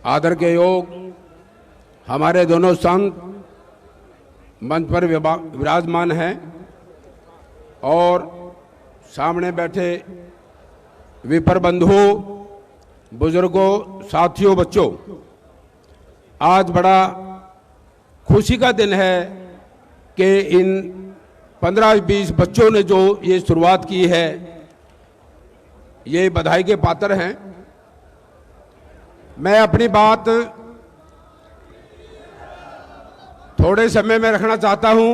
आदर के योग हमारे दोनों संत मंच पर विराजमान हैं और सामने बैठे विपर बंधुओं, बुजुर्गों, साथियों, बच्चों, आज बड़ा खुशी का दिन है कि इन 15-20 बच्चों ने जो ये शुरुआत की है, ये बधाई के पात्र हैं। मैं अपनी बात थोड़े समय में रखना चाहता हूं।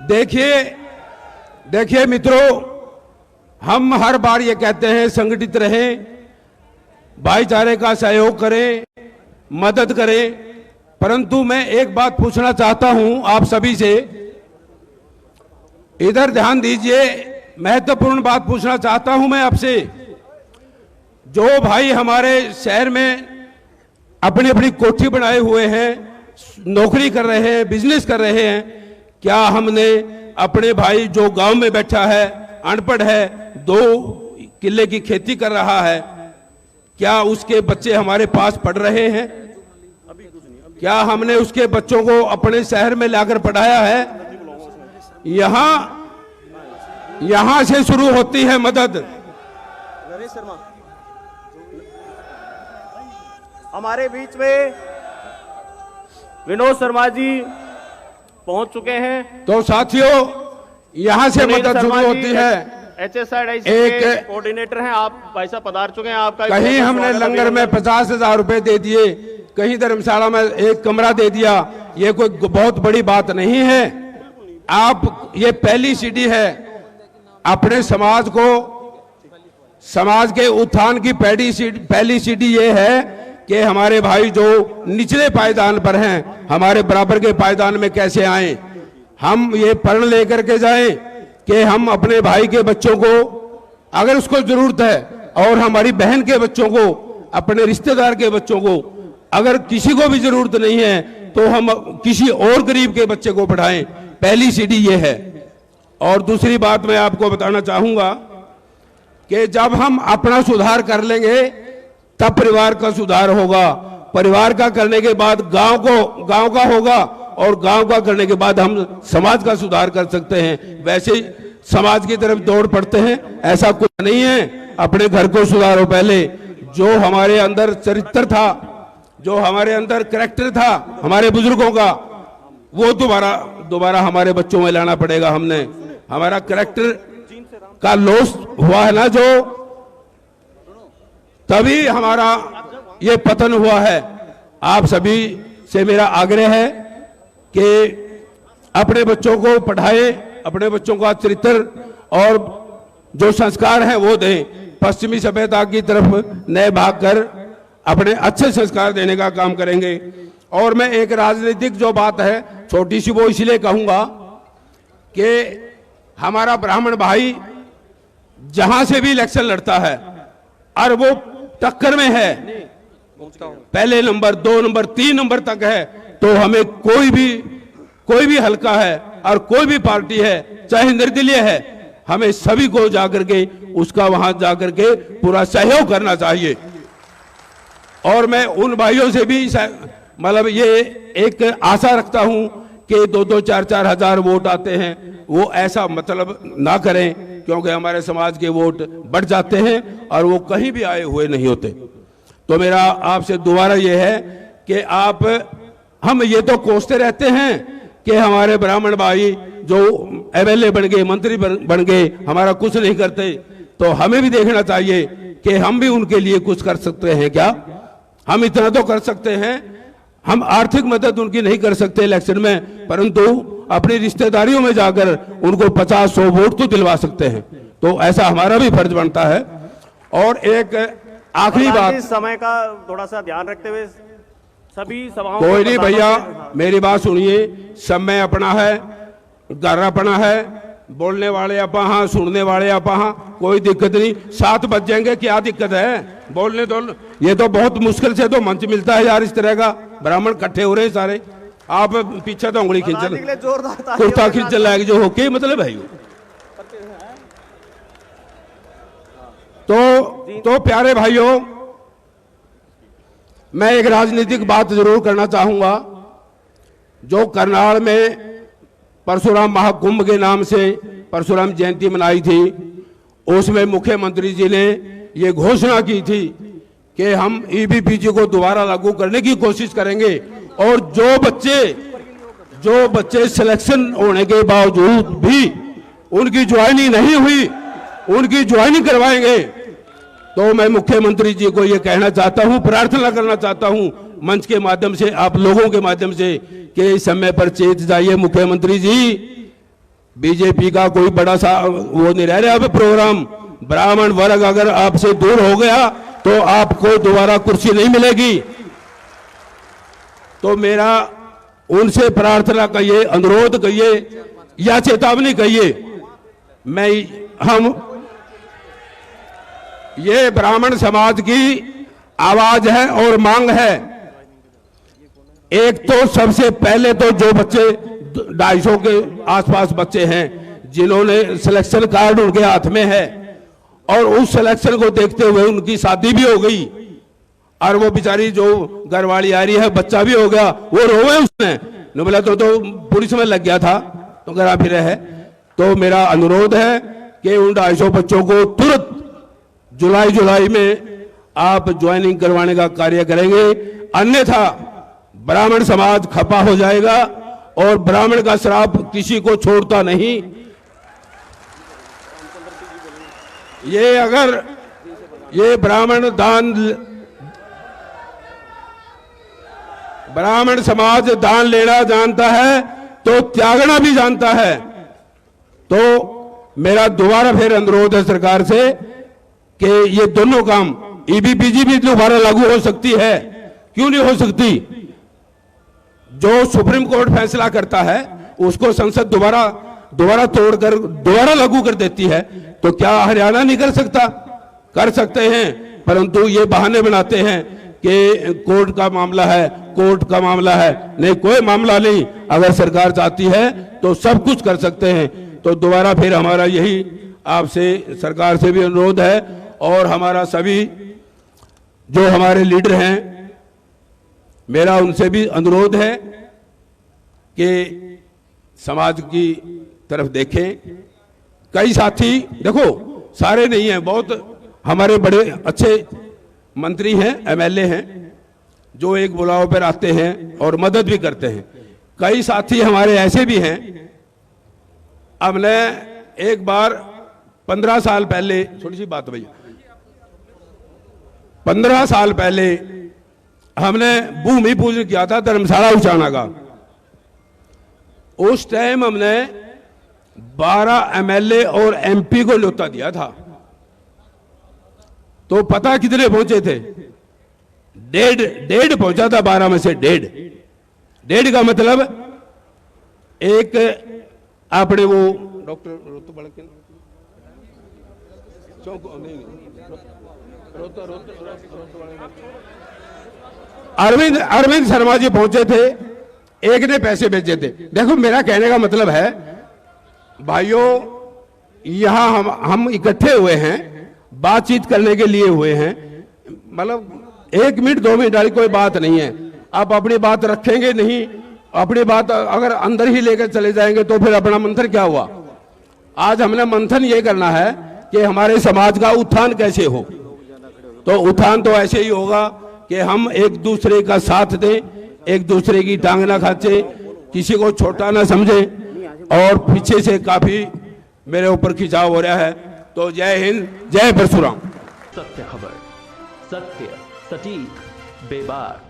देखिए मित्रों, हम हर बार ये कहते हैं संगठित रहें, भाईचारे का सहयोग करें, मदद करें, परंतु मैं एक बात पूछना चाहता हूं आप सभी से, इधर ध्यान दीजिए। महत्वपूर्ण बात पूछना चाहता हूं मैं आपसे। जो भाई हमारे शहर में अपनी अपनी कोठी बनाए हुए हैं, नौकरी कर रहे हैं, बिजनेस कर रहे हैं, क्या हमने अपने भाई जो गांव में बैठा है, अनपढ़ है, 2 किले की खेती कर रहा है, क्या उसके बच्चे हमारे पास पढ़ रहे हैं? क्या हमने उसके बच्चों को अपने शहर में लाकर पढ़ाया है? यहां से शुरू होती है मदद। हमारे बीच में विनोद शर्मा जी पहुंच चुके हैं। तो साथियों, यहां से मदद शुरू होती है। HSIDC के कोऑर्डिनेटर हैं आप, भाई साहब पधार चुके हैं। आपका कहीं हमने लंगर में 50,000 रुपए दे दिए, कहीं धर्मशाला में 1 कमरा दे दिया, ये कोई बहुत बड़ी बात नहीं है। आप, ये पहली सीढ़ी है अपने समाज को, समाज के उत्थान की पहली सीढ़ी ये है कि हमारे भाई जो निचले पायदान पर हैं, हमारे बराबर के पायदान में कैसे आए। हम ये प्रण लेकर के जाएं कि हम अपने भाई के बच्चों को, अगर उसको जरूरत है, और हमारी बहन के बच्चों को, अपने रिश्तेदार के बच्चों को, अगर किसी को भी जरूरत नहीं है तो हम किसी और गरीब के बच्चे को पढ़ाएं। पहली सीढ़ी ये है। और दूसरी बात मैं आपको बताना चाहूंगा कि जब हम अपना सुधार कर लेंगे तब परिवार का सुधार होगा, परिवार का करने के बाद गांव का होगा, और गांव का करने के बाद हम समाज का सुधार कर सकते हैं। वैसे ही समाज की तरफ दौड़ पड़ते हैं, ऐसा कुछ नहीं है। अपने घर को सुधारो पहले। जो हमारे अंदर चरित्र था, जो हमारे अंदर कैरेक्टर था हमारे बुजुर्गों का, वो दोबारा हमारे बच्चों में लाना पड़ेगा। हमने हमारा कैरेक्टर का लॉस हुआ है ना, जो तभी हमारा ये पतन हुआ है। आप सभी से मेरा आग्रह है कि अपने बच्चों को पढ़ाएं, अपने बच्चों का चरित्र और जो संस्कार हैं वो दें। पश्चिमी सभ्यता की तरफ नए भागकर अपने अच्छे संस्कार देने का काम करेंगे। और मैं एक राजनीतिक जो बात है छोटी सी, वो इसलिए कहूंगा कि हमारा ब्राह्मण भाई जहां से भी इलेक्शन लड़ता है और वो टक्कर में है, पहले नंबर, 2 नंबर, 3 नंबर तक है, तो हमें कोई भी हल्का है और कोई भी पार्टी है, चाहे निर्दलीय है, हमें सभी को जाकर के उसका वहां जाकर के पूरा सहयोग करना चाहिए। और मैं उन भाइयों से भी मतलब ये एक आशा रखता हूं कि 2-2, 4-4 हजार वोट आते हैं, वो ऐसा मतलब ना करें, क्योंकि हमारे समाज के वोट बढ़ जाते हैं और वो कहीं भी आए हुए नहीं होते। तो मेरा आपसे दोबारा ये है कि हम ये तो कोसते रहते हैं कि हमारे ब्राह्मण भाई जो MLA बन गए, मंत्री बन गए, हमारा कुछ नहीं करते, तो हमें भी देखना चाहिए कि हम भी उनके लिए कुछ कर सकते हैं क्या। हम इतना तो कर सकते हैं, हम आर्थिक मदद उनकी नहीं कर सकते इलेक्शन में, परंतु अपनी रिश्तेदारियों में जाकर उनको 50-100 वोट तो दिलवा सकते हैं। तो ऐसा हमारा भी फर्ज बनता है। और एक आखिरी बात, समय का थोड़ा सा ध्यान रखते हुए सभी सभाओं, कोई नहीं भैया, मेरी बात सुनिए। समय अपना है, घर अपना है, बोलने वाले आप हाँ, सुनने वाले आप हाँ, कोई दिक्कत नहीं। 7 बज जाएंगे, क्या दिक्कत है? बोलने दो। ये तो बहुत मुश्किल से तो मंच मिलता है यार, इस तरह का ब्राह्मण इकट्ठे हो रहे हैं सारे। आप पीछे तो उंगली खींचल, कुर्ता खींचल लायक जो हो के मतलब भाई। तो प्यारे भाइयों, मैं एक राजनीतिक बात जरूर करना चाहूंगा। जो करनाल में परशुराम महाकुंभ के नाम से परशुराम जयंती मनाई थी, उसमें मुख्यमंत्री जी ने ये घोषणा की थी कि हम ईबीपीजी को दोबारा लागू करने की कोशिश करेंगे और जो बच्चे सिलेक्शन होने के बावजूद भी उनकी ज्वाइनिंग नहीं हुई, उनकी ज्वाइनिंग करवाएंगे। तो मैं मुख्यमंत्री जी को ये कहना चाहता हूं, प्रार्थना करना चाहता हूं मंच के माध्यम से, आप लोगों के माध्यम से, कि इस समय पर चेत जाइए मुख्यमंत्री जी। बीजेपी का कोई बड़ा सा वो नहीं रह रहा अब प्रोग्राम। ब्राह्मण वर्ग अगर आपसे दूर हो गया तो आपको दोबारा कुर्सी नहीं मिलेगी। तो मेरा उनसे प्रार्थना कहिए, अनुरोध कहिए या चेतावनी कहिए, हम ये ब्राह्मण समाज की आवाज है और मांग है। एक तो सबसे पहले तो जो बच्चे 250 के आसपास बच्चे हैं जिन्होंने सिलेक्शन कार्ड उनके हाथ में है और उस सिलेक्शन को देखते हुए उनकी शादी भी हो गई और वो बेचारी जो घरवाली आ रही है, बच्चा भी हो गया, वो रोवे उसने न बोला तो पुलिस में लग गया था तो घरा फिर है। तो मेरा अनुरोध है कि उन 250 बच्चों को तुरंत जुलाई में आप ज्वाइनिंग करवाने का कार्य करेंगे, अन्यथा ब्राह्मण समाज खपा हो जाएगा और ब्राह्मण का श्राप किसी को छोड़ता नहीं। ये अगर ये ब्राह्मण समाज दान लेना जानता है तो त्यागना भी जानता है। तो मेरा दोबारा फिर अनुरोध है सरकार से कि ये दोनों काम, ईबीपीजी भी दोबारा लागू हो सकती है, क्यों नहीं हो सकती? जो सुप्रीम कोर्ट फैसला करता है उसको संसद दोबारा तोड़कर दोबारा लागू कर देती है, तो क्या हरियाणा नहीं कर सकता? कर सकते हैं, परंतु ये बहाने बनाते हैं कि कोर्ट का मामला है। नहीं, कोई मामला नहीं। अगर सरकार चाहती है तो सब कुछ कर सकते हैं। तो दोबारा फिर हमारा यही आपसे, सरकार से भी अनुरोध है और हमारा सभी जो हमारे लीडर हैं, मेरा उनसे भी अनुरोध है कि समाज की तरफ देखें। कई साथी, देखो सारे नहीं हैं, बहुत हमारे बड़े अच्छे मंत्री हैं, एमएलए हैं जो एक बुलाव पर आते हैं और मदद भी करते हैं। कई साथी हमारे ऐसे भी हैं। हमने एक बार 15 साल पहले, छोटी सी बात भैया, 15 साल पहले हमने भूमि पूजन किया था धर्मशाला उचाना का। उस टाइम हमने 12 एमएलए और एमपी को न्योता दिया था। तो पता कितने पहुंचे थे? डेढ़ पहुंचा था, 12 में से डेढ़ का मतलब एक अपने वो डॉक्टर अरविंद शर्मा जी पहुंचे थे, एक ने पैसे भेजे थे। देखो मेरा कहने का मतलब है भाइयों, यहां हम इकट्ठे हुए हैं, बातचीत करने के लिए हुए हैं। मतलब 1 मिनट 2 मिनट वाली कोई बात नहीं है। आप अपनी बात रखेंगे नहीं, अपनी बात अगर अंदर ही लेकर चले जाएंगे तो फिर अपना मंथन क्या हुआ? आज हमने मंथन ये करना है कि हमारे समाज का उत्थान कैसे हो। तो उत्थान तो ऐसे ही होगा कि हम एक दूसरे का साथ दें, एक दूसरे की टांग ना खींचे, किसी को छोटा ना समझे। और पीछे से काफी मेरे ऊपर खिंचाव हो रहा है। तो जय हिंद, जय परशुराम। सत्य खबर, सत्य, सटीक, बेबाक।